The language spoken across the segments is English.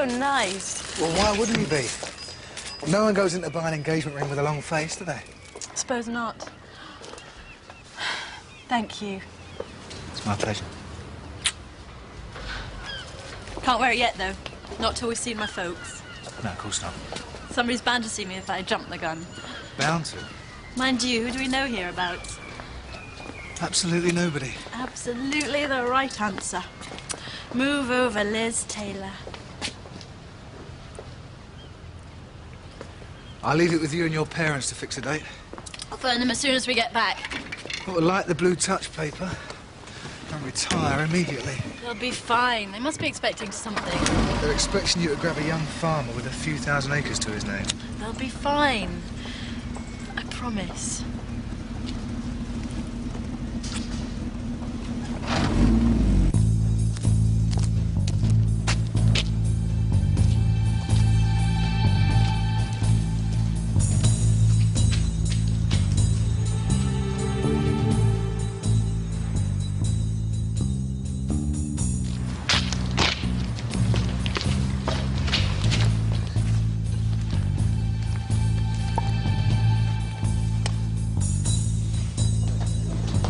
so nice. Well, why wouldn't he be? No one goes in to buy an engagement ring with a long face, do they? I suppose not. Thank you. It's my pleasure. Can't wear it yet, though. Not till we've seen my folks. No, of course not. Somebody's bound to see me if I jump the gun. Bound to? Mind you, who do we know hereabouts? Absolutely nobody. Absolutely the right answer. Move over, Liz Taylor. I'll leave it with you and your parents to fix a date. I'll phone them as soon as we get back. Well, light the blue touch paper and retire immediately. They'll be fine. They must be expecting something. They're expecting you to grab a young farmer with a few thousand acres to his name. They'll be fine. I promise.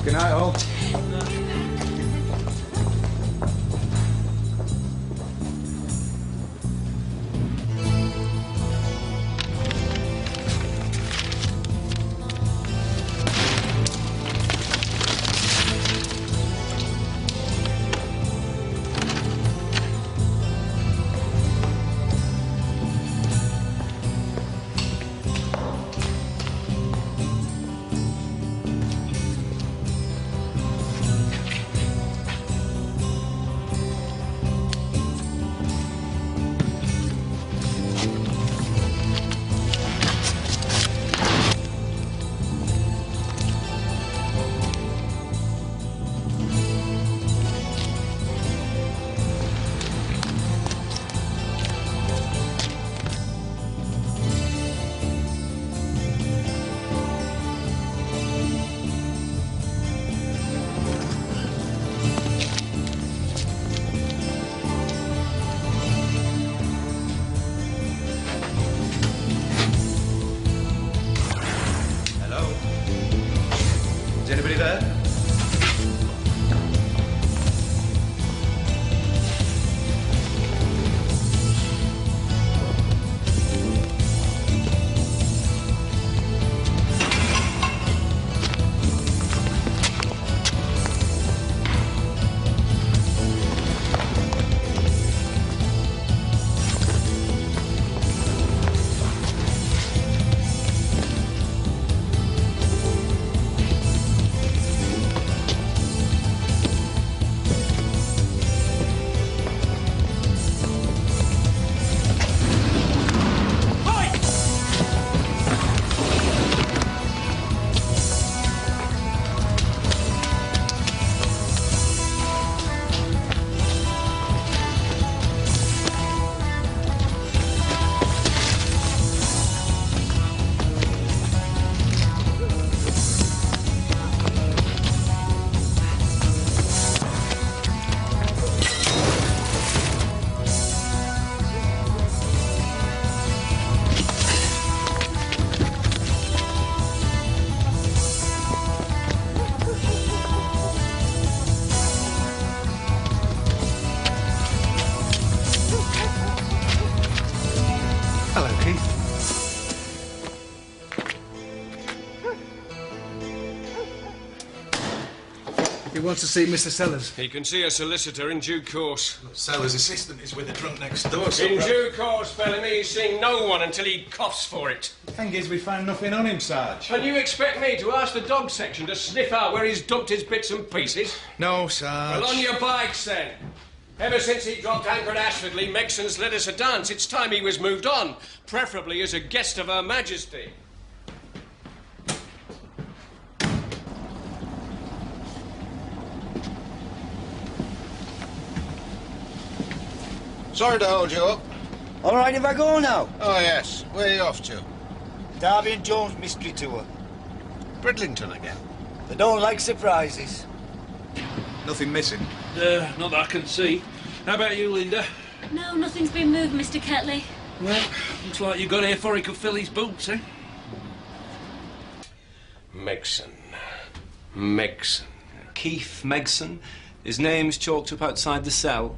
Good night, all. Anybody there? He wants to see Mr. Sellers. He can see a solicitor in due course. Sellers' assistant is with the drunk next door, so... In due course, Bellamy, he's seeing no one until he coughs for it. The thing is, we found nothing on him, Sarge. And you expect me to ask the dog section to sniff out where he's dumped his bits and pieces? No, Sarge. Well, on your bikes, then. Ever since he dropped anchor at Ashfordley, Megson's led us a dance. It's time he was moved on, preferably as a guest of Her Majesty. Sorry to hold you up. All right if I go now? Oh, yes. Where are you off to? Darby and Jones mystery tour. Bridlington again? They don't like surprises. Nothing missing? Not that I can see. How about you, Linda? No, nothing's been moved, Mr. Ketley. Well, looks like you got here before he could fill his boots, eh? Megson. Keith Megson. His name's chalked up outside the cell.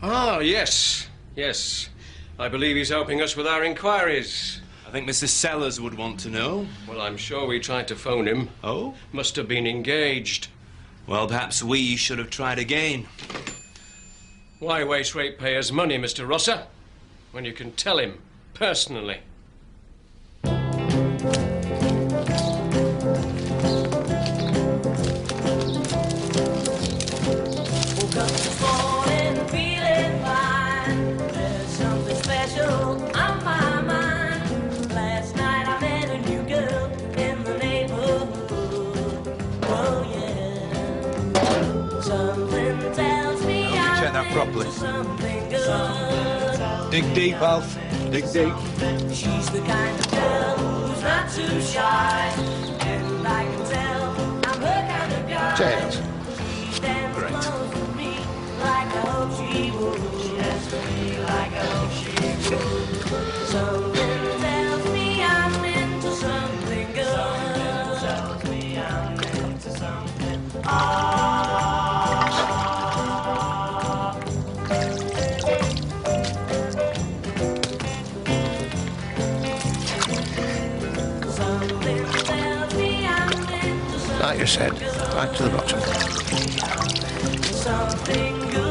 Ah, yes. Yes. I believe he's helping us with our inquiries. I think Mr. Sellers would want to know. Well, I'm sure we tried to phone him. Oh? Must have been engaged. Well, perhaps we should have tried again. Why waste ratepayers' money, Mr. Rosser, when you can tell him personally? Properly. Dig deep, Alf. Dig deep. She's the kind of girl who's not too shy, and I can tell I'm her kind of guy. James. She stands close to me like I hope she would. She has to me like I hope she would. Something tells me I'm into something good. Something tells me I'm into something. Like you said, right to the bottom. Something good.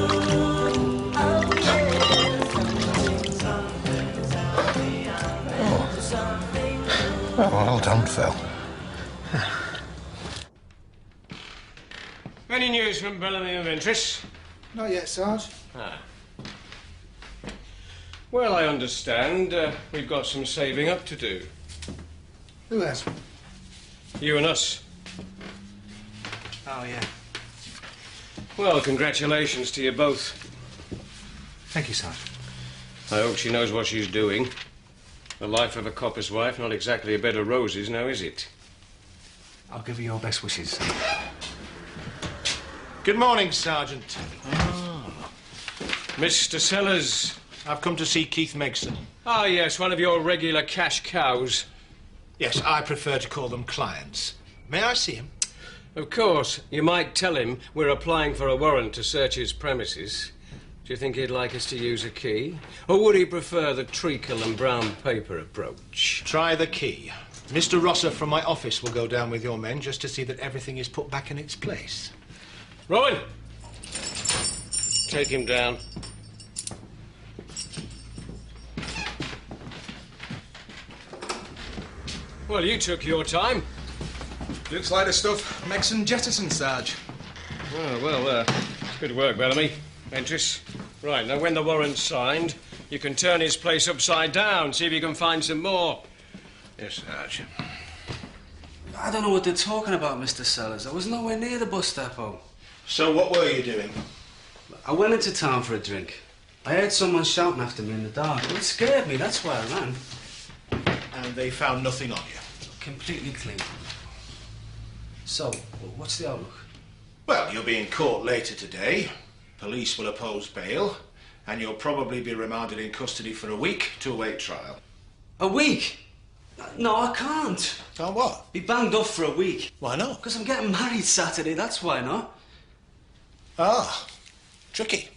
Oh, well done, Phil. Any news from Bellamy and Ventris? Not yet, Sarge. Ah. Well, I understand we've got some saving up to do. Who has? You and us. Oh, yeah. Well, congratulations to you both. Thank you, Sarge. I hope she knows what she's doing. The life of a copper's wife, not exactly a bed of roses, now is it? I'll give you your best wishes. Good morning, Sergeant. Mr. Sellers. I've come to see Keith Megson. Ah, yes, one of your regular cash cows. Yes, I prefer to call them clients. May I see him? Of course. You might tell him we're applying for a warrant to search his premises. Do you think he'd like us to use a key? Or would he prefer the treacle and brown paper approach? Try the key. Mr. Rosser from my office will go down with your men just to see that everything is put back in its place. Rowan! Take him down. Well, you took your time. Looks like the stuff Megson jettisoned, Sarge. Oh, well, good work, Bellamy. Ventris. Right, now when the warrant's signed, you can turn his place upside down, see if you can find some more. Yes, Sarge. I don't know what they're talking about, Mr. Sellers. I was nowhere near the bus depot. So what were you doing? I went into town for a drink. I heard someone shouting after me in the dark. It scared me, that's why I ran. And they found nothing on you? Completely clean. So, what's the outlook? Well, you'll be in court later today. Police will oppose bail, and you'll probably be remanded in custody for a week to await trial. A week? No, I can't. Can't what? Be banged up for a week. Why not? Because I'm getting married Saturday, that's why not. Ah, tricky.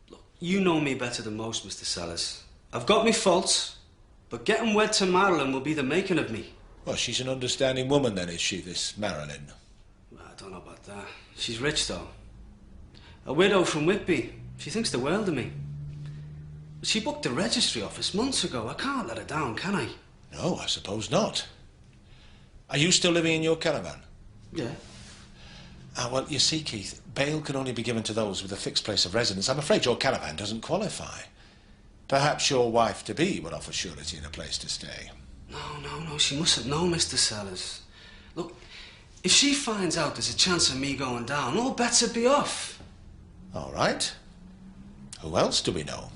Look, you know me better than most, Mr. Sellers. I've got me faults, but getting wed to Marilyn will be the making of me. Well, she's an understanding woman then, is she, this Marilyn? Well, I don't know about that. She's rich, though. A widow from Whitby. She thinks the world of me. She booked the registry office months ago. I can't let her down, can I? No, I suppose not. Are you still living in your caravan? Yeah. Well, you see, Keith, bail can only be given to those with a fixed place of residence. I'm afraid your caravan doesn't qualify. Perhaps your wife-to-be would offer surety and a place to stay. No, she mustn't know, Mr. Sellers. Look, if she finds out there's a chance of me going down, all bets would be off. All right. Who else do we know?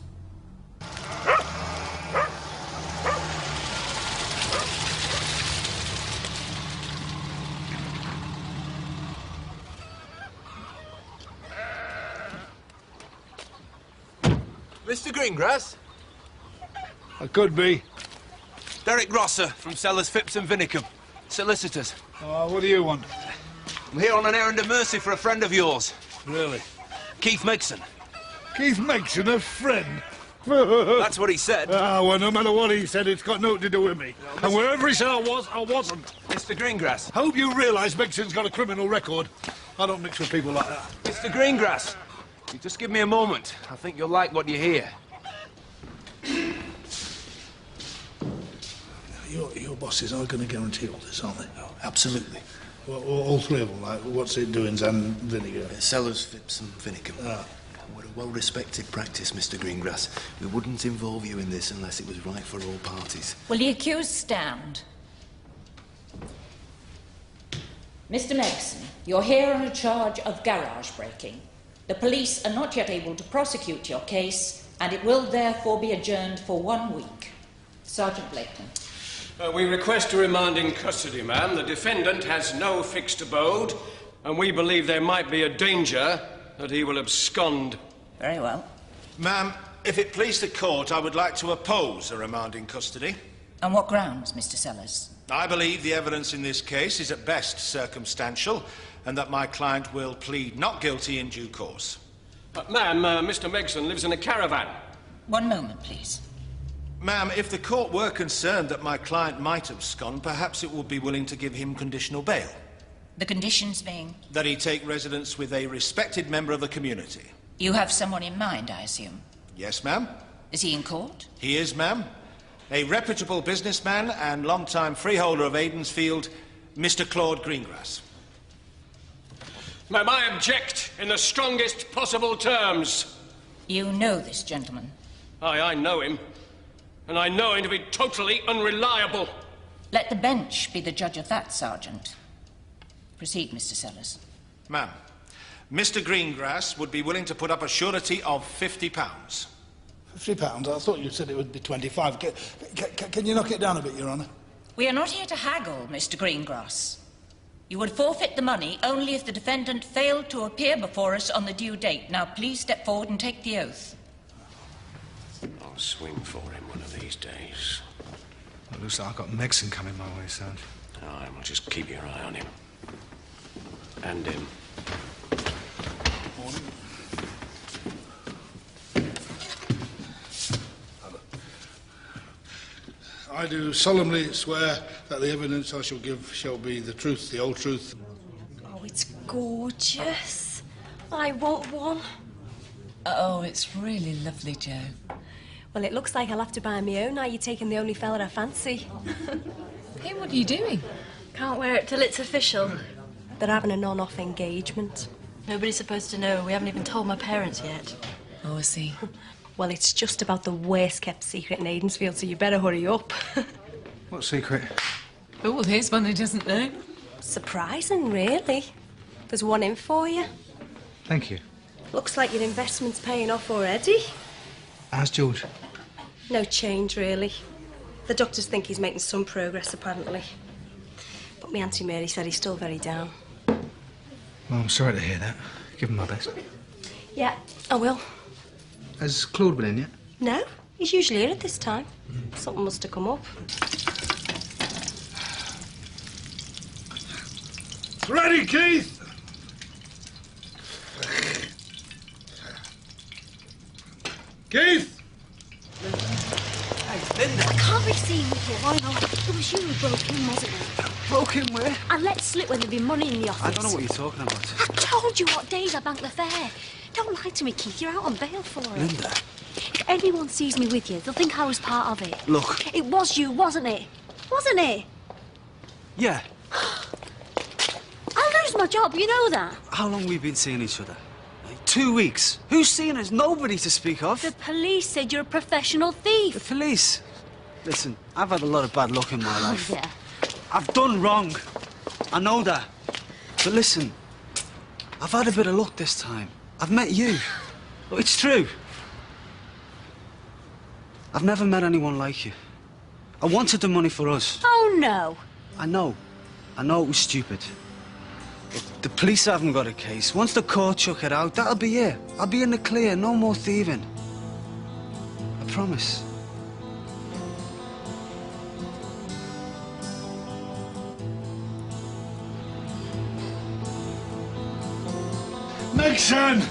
Mr. Greengrass? I could be. Derek Rosser from Sellers, Phipps and Vinicum. Solicitors. What do you want? I'm here on an errand of mercy for a friend of yours. Really? Keith Megson. Keith Megson, a friend? That's what he said. Well, no matter what he said, it's got nothing to do with me. And wherever he said I was, I wasn't. Mr. Greengrass. Hope you realise Megson's got a criminal record. I don't mix with people like that. Mr. Greengrass. You just give me a moment. I think you'll like what you hear. Your bosses are going to guarantee all this, aren't they? Oh, absolutely. Well, all three of them, like, what's it doings and vinegar? Sellers, Phipps and Vinicum. We're a well-respected practice, Mr. Greengrass. We wouldn't involve you in this unless it was right for all parties. Will the accused stand? Mr. Megson, you're here on a charge of garage breaking. The police are not yet able to prosecute your case, and it will therefore be adjourned for 1 week. Sergeant Blaketon. We request a remand in custody, ma'am. The defendant has no fixed abode, and we believe there might be a danger that he will abscond. Very well. Ma'am, if it please the court, I would like to oppose a remand in custody. On what grounds, Mr. Sellers? I believe the evidence in this case is at best circumstantial, and that my client will plead not guilty in due course. Ma'am, Mr. Megson lives in a caravan. 1 moment, please. Ma'am, if the court were concerned that my client might abscond, perhaps it would be willing to give him conditional bail. The conditions being? That he take residence with a respected member of the community. You have someone in mind, I assume? Yes, ma'am. Is he in court? He is, ma'am. A reputable businessman and long-time freeholder of Aidensfield, Mr. Claude Greengrass. Ma'am, I object in the strongest possible terms. You know this gentleman? Aye, I know him. And I know him to be totally unreliable. Let the bench be the judge of that, Sergeant. Proceed, Mr. Sellers. Ma'am, Mr. Greengrass would be willing to put up a surety of £50. £50? I thought you said it would be 25. Can you knock it down a bit, Your Honour? We are not here to haggle, Mr. Greengrass. You would forfeit the money only if the defendant failed to appear before us on the due date. Now, please step forward and take the oath. I'll swing for him one of these days. Well, looks like I've got Megson coming my way, Sarge. Aye, well, just keep your eye on him. And him. Morning. I do solemnly swear that the evidence I shall give shall be the truth, the whole truth. Oh, it's gorgeous. I want one. Oh, it's really lovely, Joe. Well, it looks like I'll have to buy my own now you're taking the only fella I fancy. Hey, what are you doing? Can't wear it till it's official. They're having an on-off engagement. Nobody's supposed to know. We haven't even told my parents yet. Oh, I see. Well, it's just about the worst-kept secret in Aidensfield, so you better hurry up. What secret? Oh, well, here's one who doesn't know. Surprising, really. There's one in for you. Thank you. Looks like your investment's paying off already. How's George? No change, really. The doctors think he's making some progress, apparently. But my Auntie Mary said he's still very down. Well, I'm sorry to hear that. Give him my best. Yeah, I will. Has Claude been in yet? No, he's usually here at this time. Something must have come up. Ready, Keith! Keith! Hey, Linda. I can't be seen with you. Why not? It was you who broke in, wasn't it? Broke in where? I let slip when there'd been money in the office. I don't know what you're talking about. I told you what days I banked the fare. Don't lie to me, Keith. You're out on bail for it. Linda. If anyone sees me with you, they'll think I was part of it. Look. It was you, wasn't it? Wasn't it? Yeah. I'll lose my job, you know that. How long we been seeing each other? 2 weeks. Who's seen us? Nobody to speak of. The police said you're a professional thief. The police? Listen, I've had a lot of bad luck in my life. Yeah. I've done wrong. I know that. But listen, I've had a bit of luck this time. I've met you. Look, it's true. I've never met anyone like you. I wanted the money for us. Oh, no. I know. I know it was stupid. Look, the police haven't got a case. Once the court chuck it out, that'll be it. I'll be in the clear. No more thieving. promise. Megson!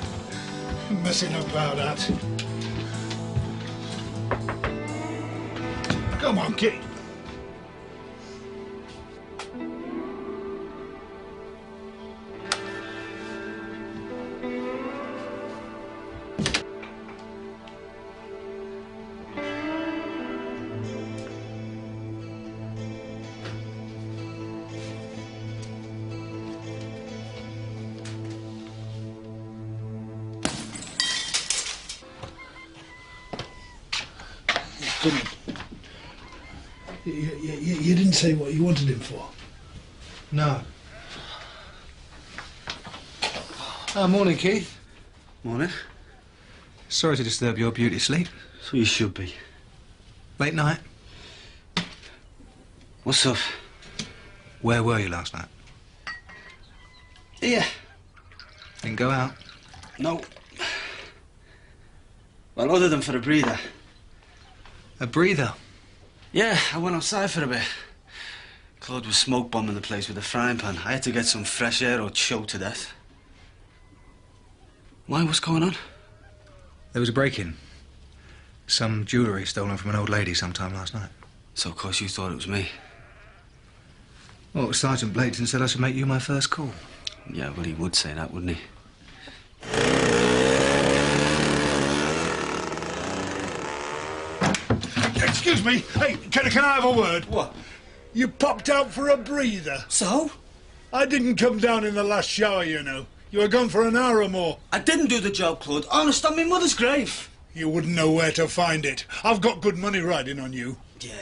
Messing about that. Come on, Keith. You didn't say what you wanted him for? No. Morning, Keith. Morning. Sorry to disturb your beauty sleep. So you should be. Late night? What's up? Where were you last night? Yeah. Didn't go out? No. Well, other than for a breather. A breather? Yeah, I went outside for a bit. Claude was smoke bombing the place with a frying pan. I had to get some fresh air or choke to death. Why, what's going on? There was a break-in. Some jewellery stolen from an old lady sometime last night. So, of course, you thought it was me. Well, Sergeant Blaketon said I should make you my first call. Yeah, well, he would say that, wouldn't he? Excuse me. Hey, can I have a word? What? You popped out for a breather. So? I didn't come down in the last shower, you know. You were gone for an hour or more. I didn't do the job, Claude. Honest, on my mother's grave. You wouldn't know where to find it. I've got good money riding on you. Yeah.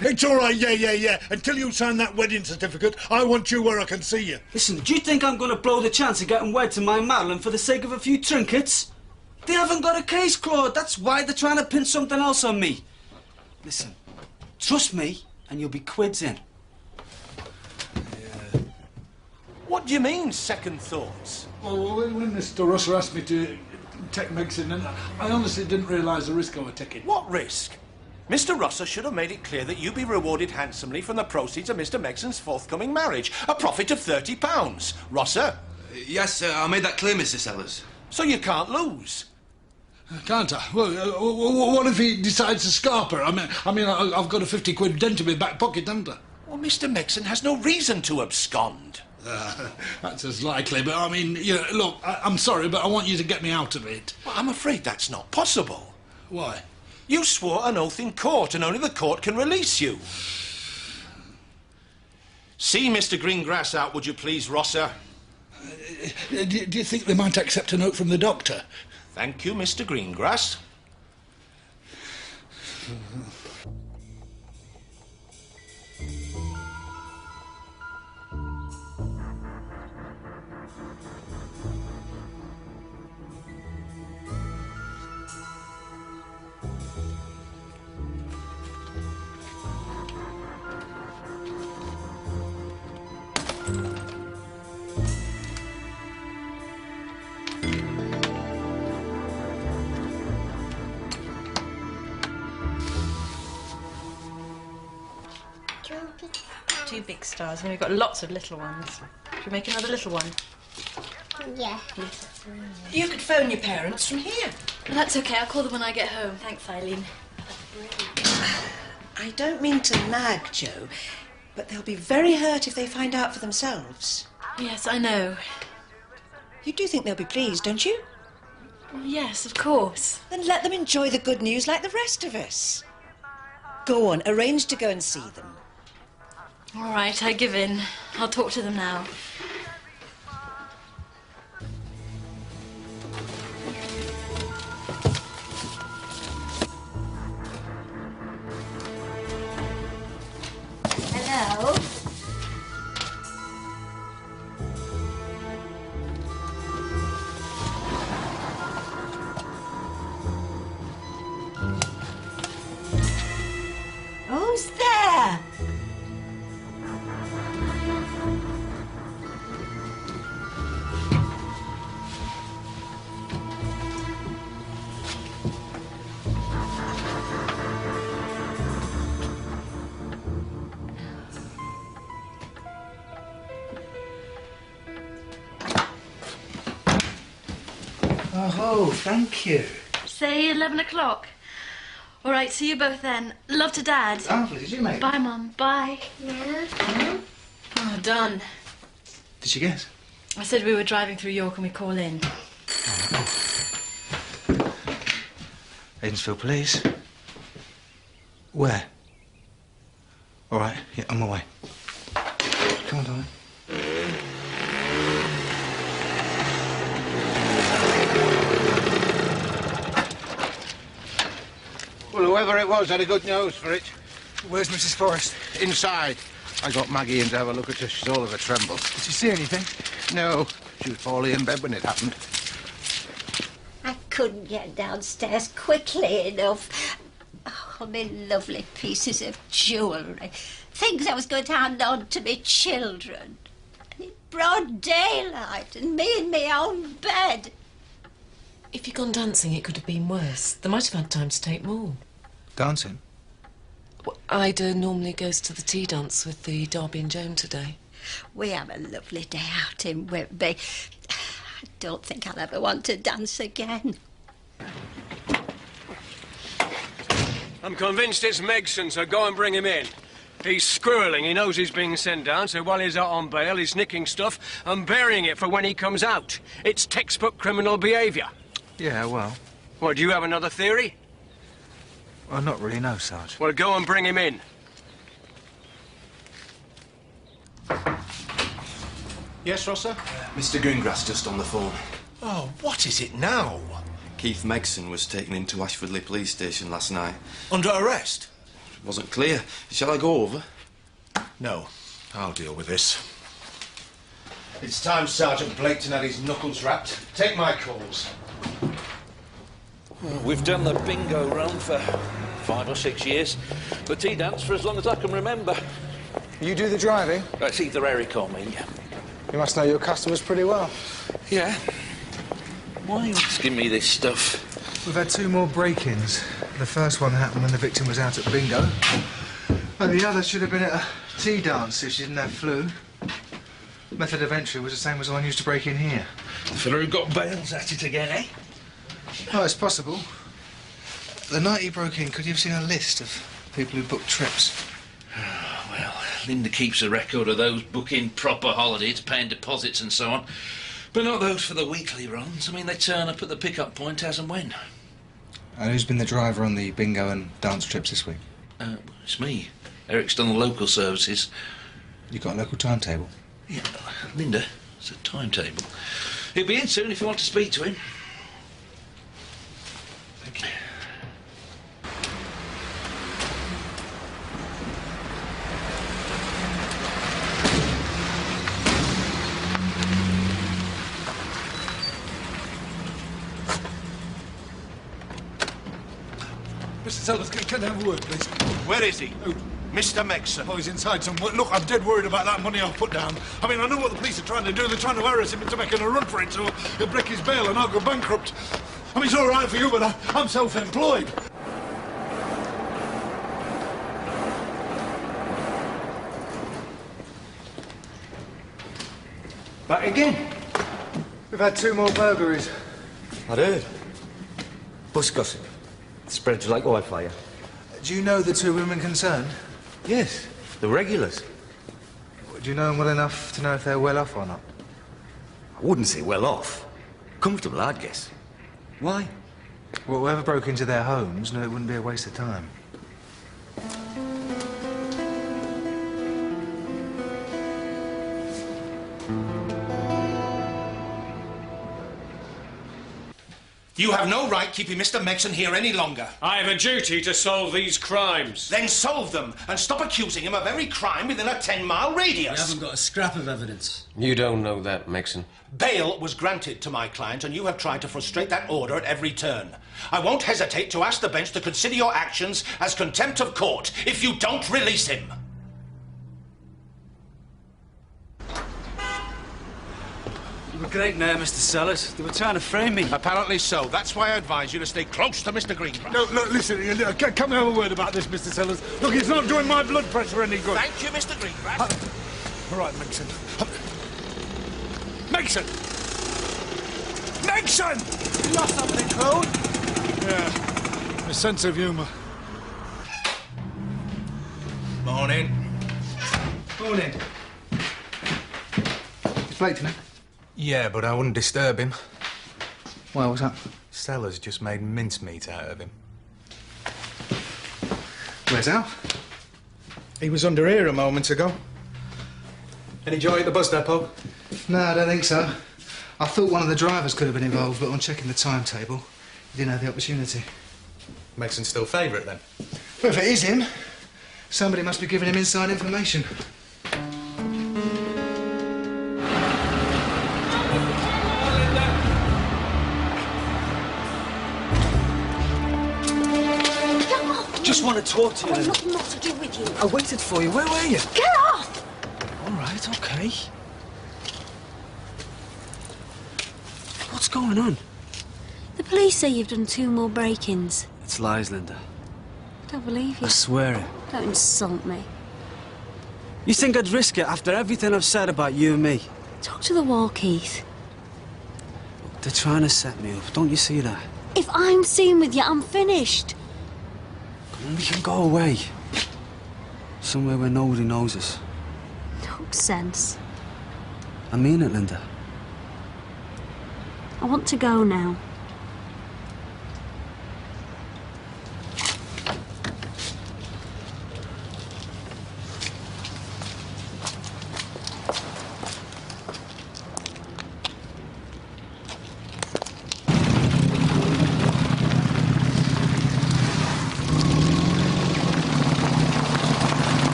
It's all right, yeah. Until you sign that wedding certificate, I want you where I can see you. Listen, do you think I'm going to blow the chance of getting wed to my Madeline for the sake of a few trinkets? They haven't got a case, Claude. That's why they're trying to pin something else on me. Listen, trust me, and you'll be quids in. Yeah. What do you mean, second thoughts? Well, when Mr. Russell asked me to take Megson, and I honestly didn't realise the risk I was taking. What risk? Mr. Rosser should have made it clear that you'd be rewarded handsomely from the proceeds of Mr. Megson's forthcoming marriage. A profit of £30. Rosser? Yes, I made that clear, Mr. Sellers. So you can't lose. Can't I? Well, what if he decides to scarp her? I mean, I've got a 50 quid dent in my back pocket, haven't I? Well, Mr. Megson has no reason to abscond. That's as likely, but I mean, you know, look, I'm sorry, but I want you to get me out of it. Well, I'm afraid that's not possible. Why? You swore an oath in court, and only the court can release you. See Mr. Greengrass out, would you please, Rosser? Do you think they might accept a note from the doctor? Thank you, Mr. Greengrass. Two big stars, and we've got lots of little ones. Should we make another little one? Yeah. You could phone your parents from here. That's okay, I'll call them when I get home. Thanks, Eileen. I don't mean to nag, Joe, but they'll be very hurt if they find out for themselves. Yes, I know. You do think they'll be pleased, don't you? Yes, of course. Then let them enjoy the good news like the rest of us. Go on, arrange to go and see them. All right, I give in. I'll talk to them now. Hello? Who's there? Oh, thank you. Say 11 o'clock. All right, see you both then. Love to Dad. Oh, did you, mate? Bye, Mum. Bye. Yeah. Oh, done. Did she guess? I said we were driving through York and we call in. Aidensfield Police. Where? All right, yeah, on my way. Come on, darling. Well, whoever it was had a good nose for it. Where's Mrs. Forrest? Inside. I got Maggie in to have a look at her. She's all of a tremble. Did she see anything? No. She was poorly in bed when it happened. I couldn't get downstairs quickly enough. Oh, my lovely pieces of jewellery. Things I was going to hand on to me children. In broad daylight and me in my own bed. If you'd gone dancing, it could have been worse. They might have had time to take more. Dancing? Well, Ida normally goes to the tea dance with the Derby and Joan today. We have a lovely day out in Whitby. I don't think I'll ever want to dance again. I'm convinced it's Megson, so go and bring him in. He's squirreling. He knows he's being sent down, so while he's out on bail, he's nicking stuff and burying it for when he comes out. It's textbook criminal behaviour. Yeah, well. What, do you have another theory? Well, not really, no, Sarge. Well, go and bring him in. Yes, Rosser? Mr. Greengrass just on the phone. Oh, what is it now? Keith Megson was taken into Ashfordley Police Station last night. Under arrest? It wasn't clear. Shall I go over? No, I'll deal with this. It's time Sergeant Blaketon had his knuckles wrapped. Take my calls. Well, we've done the bingo run for 5 or 6 years. The tea dance for as long as I can remember. You do the driving? It's either Eric or me. You must know your customers pretty well. Yeah. Why are you asking me this stuff? We've had 2 more break-ins. The first one happened when the victim was out at bingo. And the other should have been at a tea dance if she didn't have flu. Method of entry was the same as the one used to break in here. The fella who got bail's at it again, eh? Oh, it's possible. The night he broke in, could you have seen a list of people who booked trips? Well, Linda keeps a record of those booking proper holidays, paying deposits and so on. But not those for the weekly runs. I mean, they turn up at the pick-up point as and when. And who's been the driver on the bingo and dance trips this week? It's me. Eric's done the local services. You got a local timetable? Yeah, Linda, it's a timetable. He'll be in soon if you want to speak to him. Thank you. Mr. Sellers, can I have a word, please? Where is he? Mr. Megson. Oh, he's inside somewhere. Look, I'm dead worried about that money I've put down. I mean, I know what the police are trying to do. They're trying to harass him into making a run for it, so he'll break his bail and I'll go bankrupt. I mean, it's all right for you, but I'm self-employed. Back again? We've had 2 more burglaries. I'd heard. Bus gossip. Spreads like wildfire. Do you know the 2 women concerned? Yes, the regulars. Do you know them well enough to know if they're well off or not? I wouldn't say well off. Comfortable, I'd guess. Why? Well, whoever broke into their homes knew it wouldn't be a waste of time. You have no right keeping Mr. Megson here any longer. I have a duty to solve these crimes. Then solve them and stop accusing him of every crime within a 10-mile radius. We haven't got a scrap of evidence. You don't know that, Megson. Bail was granted to my client, and you have tried to frustrate that order at every turn. I won't hesitate to ask the bench to consider your actions as contempt of court if you don't release him. You were great there, Mr. Sellers. They were trying to frame me. Apparently so. That's why I advise you to stay close to Mr. Greengrass. No, look, listen, come have a word about this, Mr. Sellers. Look, it's not doing my blood pressure any good. Thank you, Mr. Greengrass. All right, Megson. Megson! Megson! You lost something, Claude? Yeah, my sense of humour. Morning. Morning. Is Blaketon in? Yeah, but I wouldn't disturb him. Well, what's that? Stella's just made mincemeat out of him. Where's Al? He was under here a moment ago. Any joy at the bus depot? No, I don't think so. I thought one of the drivers could have been involved, but on checking the timetable, he didn't have the opportunity. Megson still favourite, then? Well, if it is him, somebody must be giving him inside information. Just want to talk to you. I've nothing more to do with you. I waited for you. Where were you? Get off! All right, okay. What's going on? The police say you've done 2 more break-ins. It's lies, Linda. I don't believe you. I swear it. Don't insult me. You think I'd risk it after everything I've said about you and me? Talk to the wall, Keith. They're trying to set me up. Don't you see that? If I'm seen with you, I'm finished. Come on, we can go away. Somewhere where nobody knows us. Nonsense. I mean it, Linda. I want to go now.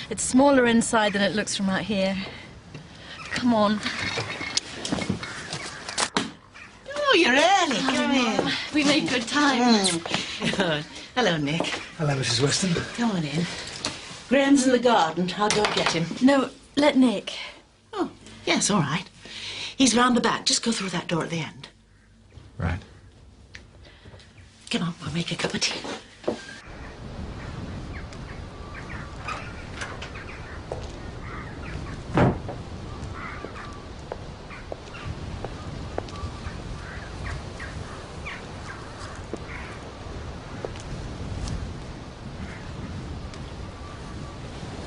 It's smaller inside than it looks from out here. Come on. Oh, you're early. Come in. We made good time. Good. Hello, Nick. Hello, Mrs. Weston. Come on in. Graham's in the garden. I'll go and get him. No, let Nick. Oh, yes, all right. He's round the back. Just go through that door at the end. Right. Come on, we'll make a cup of tea.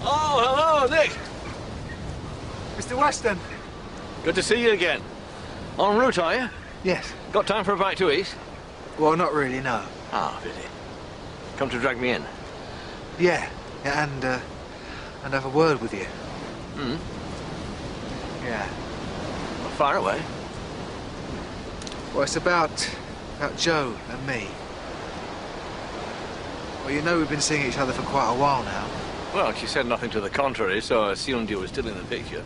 Oh, hello, Nick. Mr. Weston. Good to see you again. En route, are you? Yes. Got time for a bite to eat? Well, not really, no. Ah, pity. Come to drag me in? Yeah, and have a word with you. Hmm? Yeah. Well, far away. Well, it's about Joe and me. Well, you know we've been seeing each other for quite a while now. Well, she said nothing to the contrary, so I assumed you were still in the picture.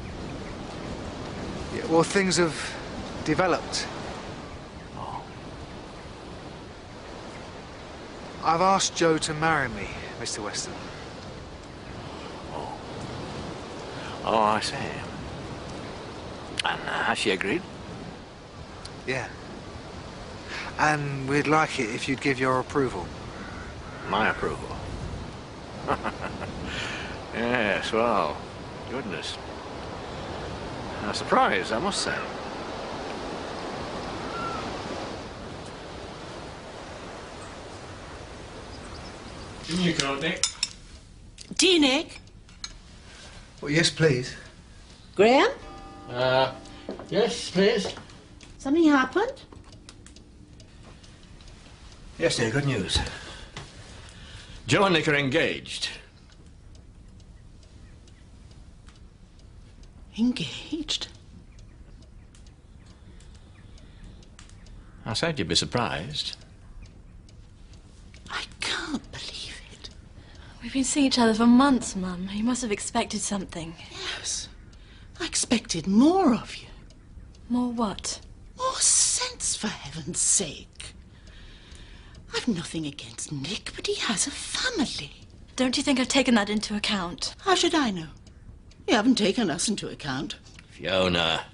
Yeah, well, things have developed. Oh. I've asked Joe to marry me, Mr. Weston. Oh. Oh, I see. And has she agreed? Yeah. And we'd like it if you'd give your approval. My approval? Yes, well, goodness. A surprise, I must say. You can't, Nick. Tea, Nick? Well, yes, please. Graham? Yes, please. Something happened? Yes, dear, good news. Joe and Nick are engaged. Engaged? I said you'd be surprised. I can't believe it. We've been seeing each other for months, Mum. You must have expected something. Yes. I expected more of you. More what? More sense, for heaven's sake. I've nothing against Nick, but he has a family. Don't you think I've taken that into account? How should I know? You haven't taken us into account. Fiona.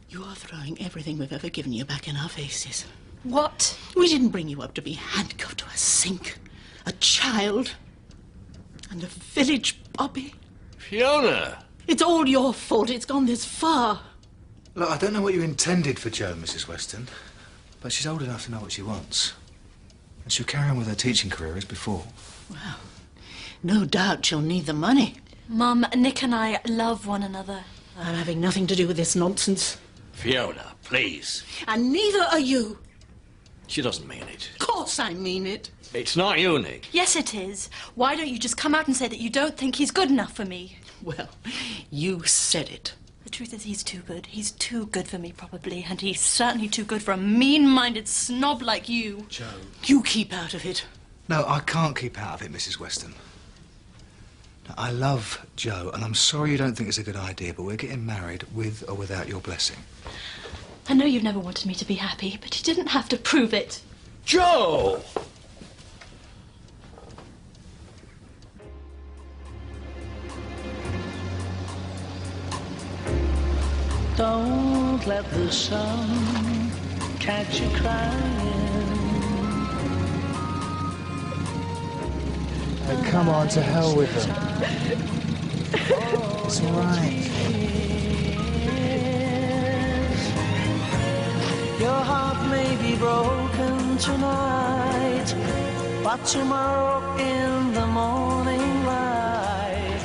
You are throwing everything we've ever given you back in our faces. What? We didn't bring you up to be handcuffed to a sink, a child, and a village Bobby. Fiona! It's all your fault. It's gone this far. Look, I don't know what you intended for Jo, Mrs. Weston, but she's old enough to know what she wants. And she'll carry on with her teaching career as before. Well, no doubt she'll need the money. Mum, Nick and I love one another. I'm having nothing to do with this nonsense. Fiona, please. And neither are you. She doesn't mean it. Of course I mean it. It's not you, Nick. Yes, it is. Why don't you just come out and say that you don't think he's good enough for me? Well, you said it. The truth is he's too good. He's too good for me, probably. And he's certainly too good for a mean-minded snob like you. Jo. You keep out of it. No, I can't keep out of it, Mrs. Weston. Now, I love Jo, and I'm sorry you don't think it's a good idea, but we're getting married with or without your blessing. I know you've never wanted me to be happy, but you didn't have to prove it. Jo! Don't let the sun catch you crying. Oh, come on, to hell with them. It's all right. Your heart may be broken tonight, but tomorrow in the morning light.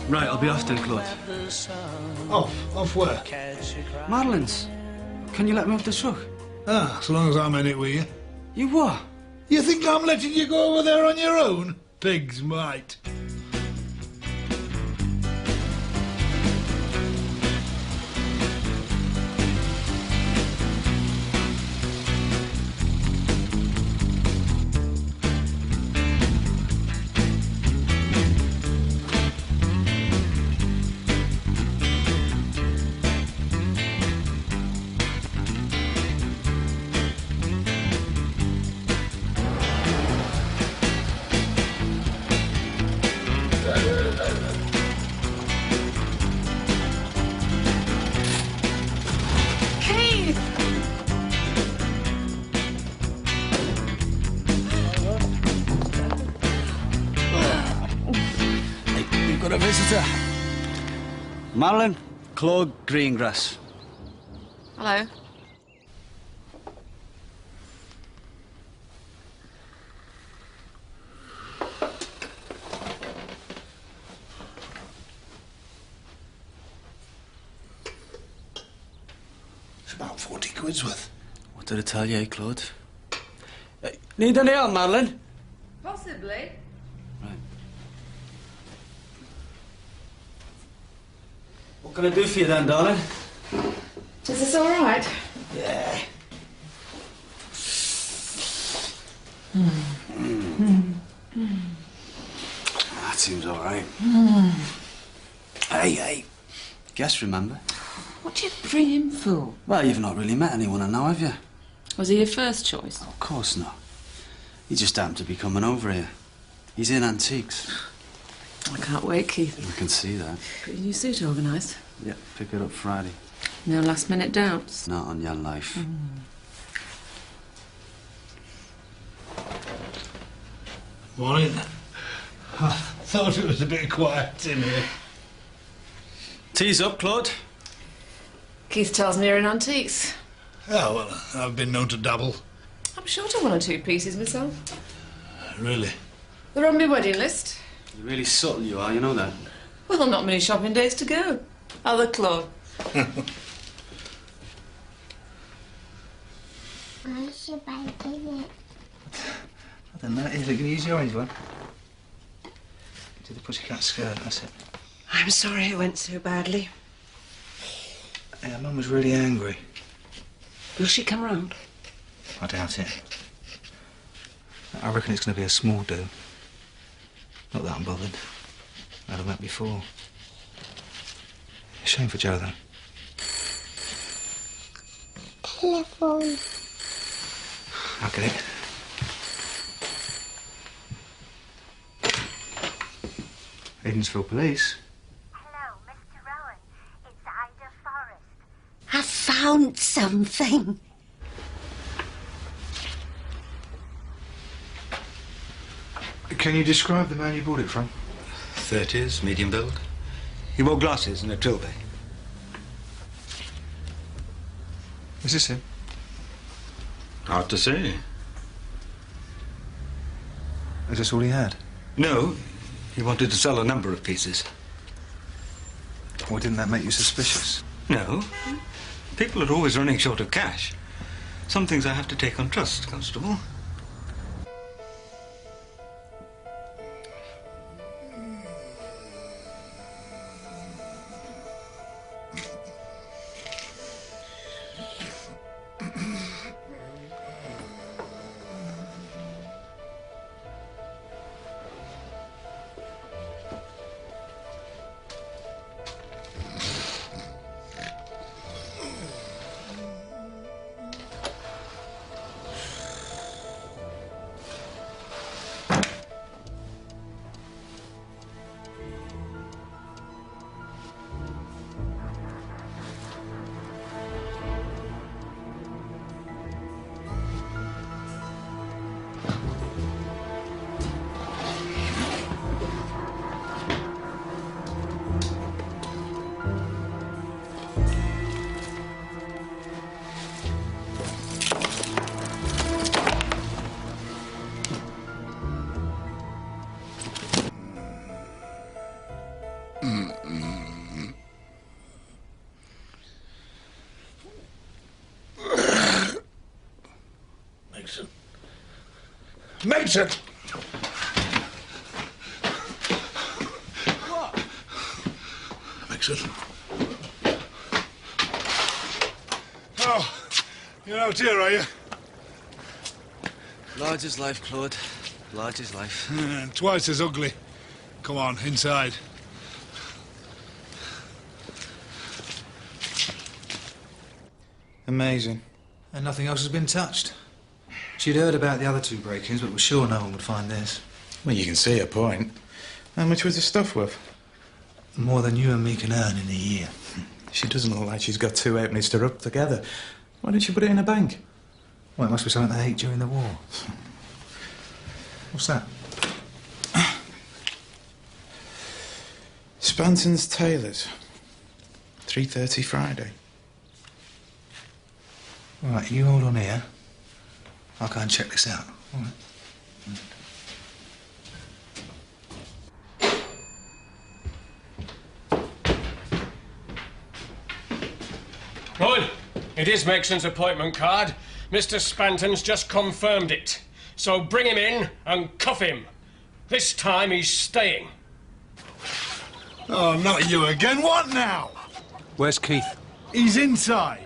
Right, I'll be off then, Claude. Off where? Madeline's. Can you let me off the truck? Ah, so long as I'm in it with you. You what? You think I'm letting you go over there on your own? Pigs might. A visitor. Madeline, Claude Greengrass. Hello. It's about 40 quid's worth. What did I tell you, Claude? Need any help, Madeline? Possibly. What can I do for you then, darling? Is this all right? Yeah. That seems all right. Hey. Guess, remember? What do you bring him for? Well, you've not really met anyone I know, have you? Was he your first choice? Of course not. He just happened to be coming over here. He's in antiques. I can't wait, Keith. I can see that. Pretty new suit organised. Yep, pick it up Friday. No last-minute doubts. Not on your life. Morning. I thought it was a bit quiet in here. Tea's up, Claude. Keith tells me you're in antiques. Oh, well, I've been known to dabble. I'm short of one or two pieces myself. Really? They're on my wedding list. You're really subtle, you are, you know that. Well, not many shopping days to go. How the Claude? I should buy it. I don't know. Here, can you use the orange one? Do the pussycat skirt, that's it. I'm sorry it went so badly. Yeah, Mum was really angry. Will she come round? I doubt it. I reckon it's going to be a small do. Not that I'm bothered. I'd have met before. Shame for Jo, though. Telephone. I'll get it. Edensville Police. Hello, Mr. Rowan. It's Ida Forrest. I found something. Can you describe the man you bought it from? 30s, medium build. He wore glasses and a trilby. Is this him? Hard to say. Is this all he had? No, he wanted to sell a number of pieces. Well, didn't that make you suspicious? No. People are always running short of cash. Some things I have to take on trust, Constable. Megson! What? Megson. Oh, you're out here, are you? Large as life, Claude. Large as life. Twice as ugly. Come on, inside. Amazing. And nothing else has been touched. She'd heard about the other two break-ins, but was sure no one would find this. Well, you can see her point. How much was the stuff worth? More than you and me can earn in a year. She doesn't look like she's got two halfpennies to rub together. Why didn't she put it in a bank? Well, it must be something they ate during the war. What's that? Spanton's Tailors. 3:30 Friday. Right, you hold on here. I'll go and check this out. All right. Good. It is Megson's appointment card. Mr. Spanton's just confirmed it. So bring him in and cuff him. This time he's staying. Oh, not you again. What now? Where's Keith? He's inside.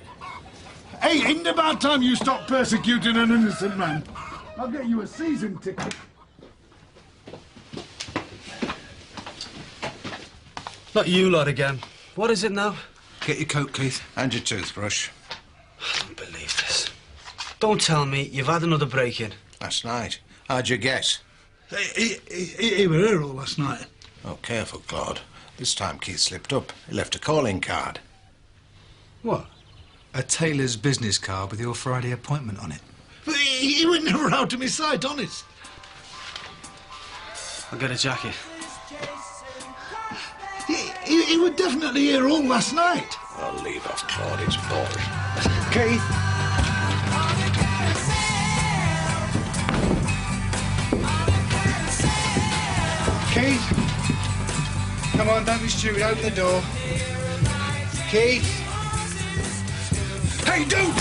Hey, ain't it about time you stop persecuting an innocent man? I'll get you a season ticket. Not you lot again. What is it now? Get your coat, Keith. And your toothbrush. I don't believe this. Don't tell me you've had another break-in. Last night. How'd you guess? He were here all last night. Oh, careful, Claude. This time Keith slipped up. He left a calling card. What? A tailor's business card with your Friday appointment on it. But he was never out of my sight, honest. I'll get a jacket. He was definitely here all last night. I'll leave off, Claude. It's boring. Keith! Keith! Come on, don't be stupid. Open the door. Keith! Hey, dude!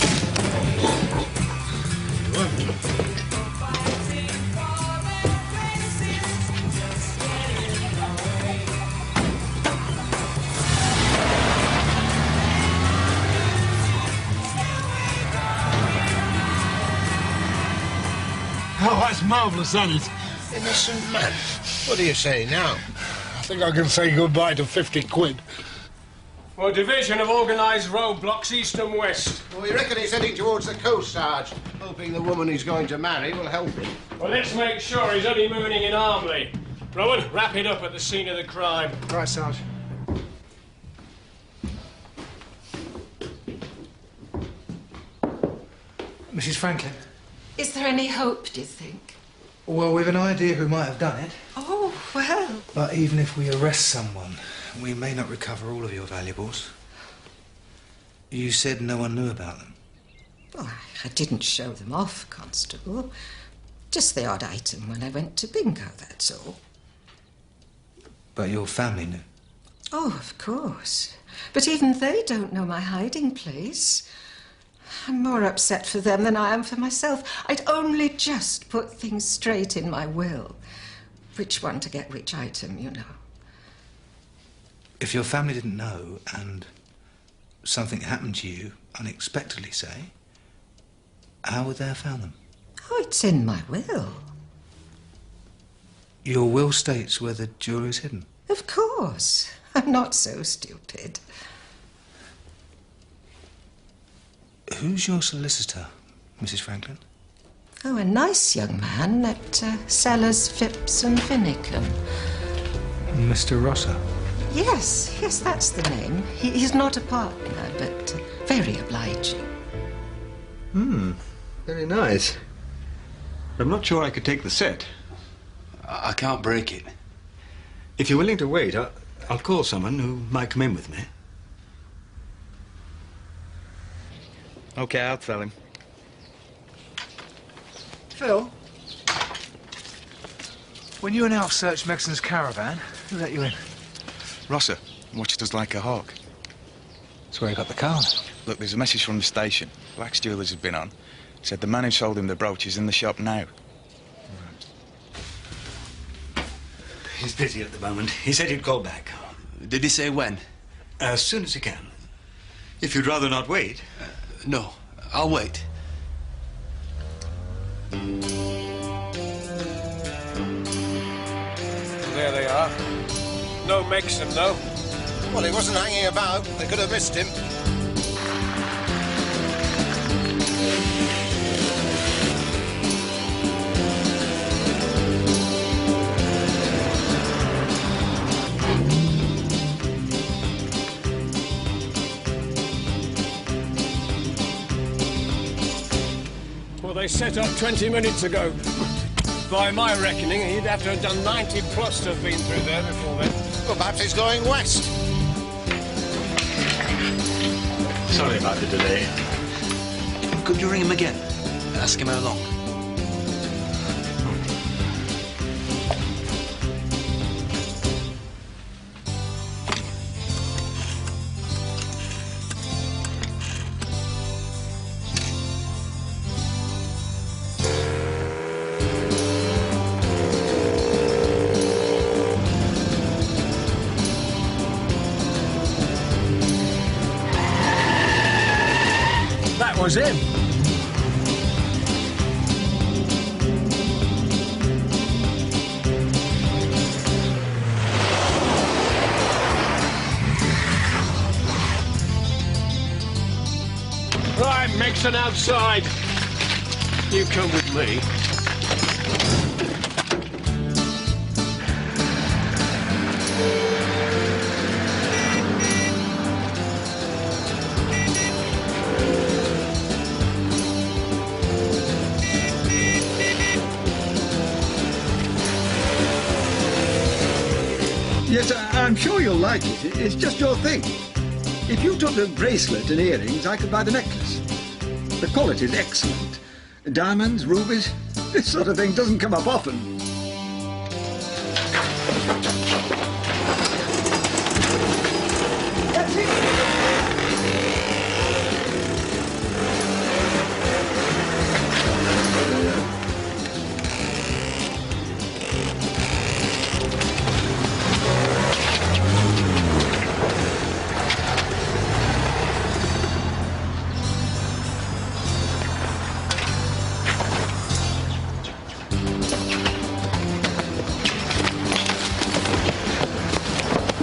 Oh, that's marvellous, ain't it? Innocent man. What do you say now? I think I can say goodbye to 50 quid. For Division of Organised Roadblocks, East and West. Well, we reckon he's heading towards the coast, Sarge. Hoping the woman he's going to marry will help him. Well, let's make sure he's honeymooning in Armley. Rowan, wrap it up at the scene of the crime. Right, Sarge. Mrs. Franklin. Is there any hope, do you think? Well, we've an idea who might have done it. Oh, Well... But even if we arrest someone, we may not recover all of your valuables. You said no one knew about them. Well, I didn't show them off, Constable. Just the odd item when I went to bingo, that's all. But your family knew? Oh, of course. But even they don't know my hiding place. I'm more upset for them than I am for myself. I'd only just put things straight in my will. Which one to get which item, you know. If your family didn't know and something happened to you unexpectedly, say, how would they have found them? Oh, it's in my will. Your will states where the jewellery is hidden. Of course. I'm not so stupid. Who's your solicitor, Mrs. Franklin? Oh, a nice young man at Sellers, Phipps and Finicum. Mr. Rosser? Yes, that's the name. He's not a partner, but very obliging. Very nice. I'm not sure I could take the set. I can't break it. If you're willing to wait, I'll call someone who might come in with me. OK, I'll tell him. Phil? When you and Alf searched Megson's caravan, who let you in? Rosser watched us like a hawk. That's where he got the car. Look, there's a message from the station. Black's jewellers has been on. Said the man who sold him the brooch is in the shop now. He's busy at the moment. He said he'd call back. Did he say when? As soon as he can. If you'd rather not wait. No, I'll wait. There they are. No Megson, though. Well, he wasn't hanging about. They could have missed him. Well, they set up 20 minutes ago. By my reckoning, he'd have to have done 90 plus to have been through there before then. Well, perhaps he's going west. Sorry about the delay. Could you ring him again? Ask him how long. Was him. Right, Megson outside. You come with me. Yes, I'm sure you'll like it. It's just your thing. If you took the bracelet and earrings, I could buy the necklace. The quality's excellent. Diamonds, rubies, this sort of thing doesn't come up often. That's it.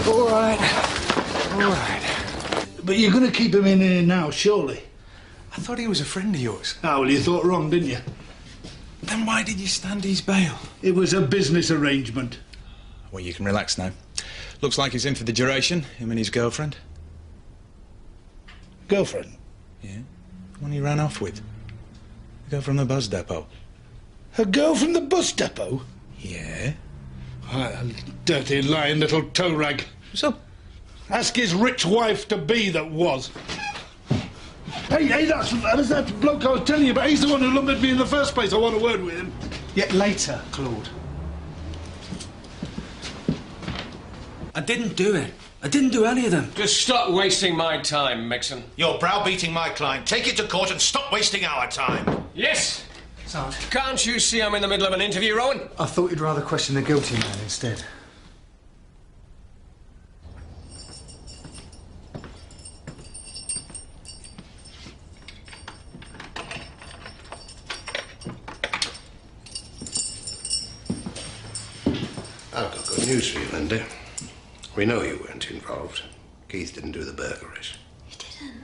All right. But you're going to keep him in here now, surely? I thought he was a friend of yours. Oh, well, you thought wrong, didn't you? Then why did you stand his bail? It was a business arrangement. Well, you can relax now. Looks like he's in for the duration, him and his girlfriend. Girlfriend? Yeah. The one he ran off with. The girl from the bus depot. A girl from the bus depot? Yeah. Dirty, lying little toe rag. So? Ask his rich wife-to-be that was. Hey, that's that bloke I was telling you about. He's the one who lumbered me in the first place. I want a word with him. Yet later, Claude. I didn't do it. I didn't do any of them. Just stop wasting my time, Megson. You're browbeating my client. Take it to court and stop wasting our time. Yes! Sarge. Can't you see I'm in the middle of an interview, Rowan? I thought you'd rather question the guilty man instead. I've got good news for you, Linda. We know you weren't involved. Keith didn't do the burglaries. He didn't?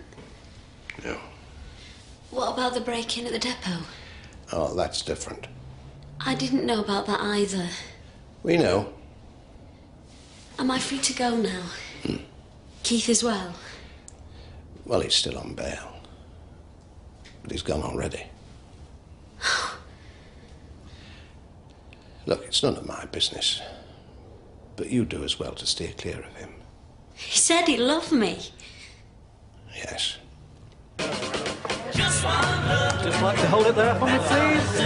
No. What about the break-in at the depot? Oh, that's different. I didn't know about that either. We know. Am I free to go now? Keith as well? Well, he's still on bail. But he's gone already. Look, it's none of my business. But you do as well to steer clear of him. He said he loved me. Yes. Just like to hold it there for me, please.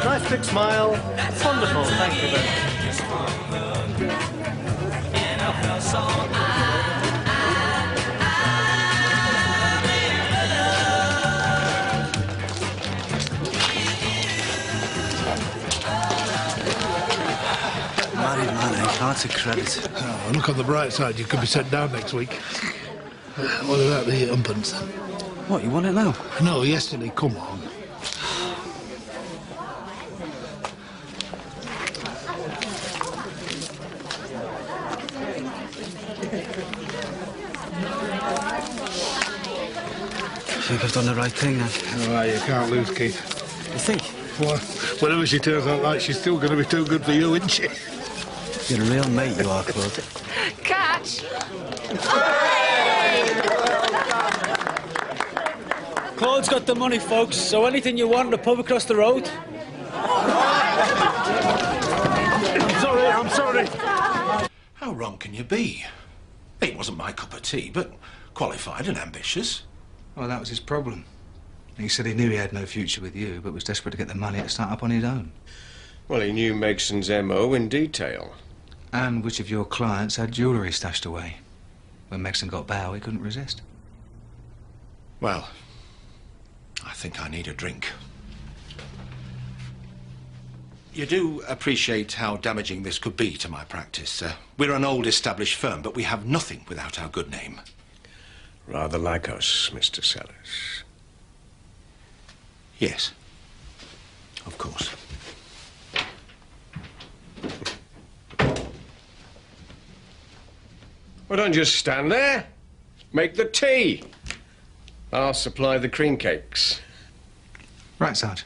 Nice big smile. Wonderful. Thank you very much. Married man, eh? Hard to credit. Oh, look on the bright side. You could be sent down next week. What about the umpants? What, you want it now? No, yesterday. Come on. I think I've done the right thing then. All right, you can't lose, Keith. You think? Well, whatever she turns out like, she's still going to be too good for you, isn't she? You're a real mate, you are, Claude. Catch! Claude's got the money, folks, so anything you want in the pub across the road. I'm sorry. How wrong can you be? It wasn't my cup of tea, but qualified and ambitious. Well, that was his problem. He said he knew he had no future with you, but was desperate to get the money to start up on his own. Well, he knew Megson's M.O. in detail. And which of your clients had jewellery stashed away? When Megson got bail, he couldn't resist. Well, I think I need a drink. You do appreciate how damaging this could be to my practice. We're an old established firm, but we have nothing without our good name. Rather like us, Mr. Sellers. Yes, of course. Well, don't just stand there. Make the tea. I'll supply the cream cakes. Right, Sarge.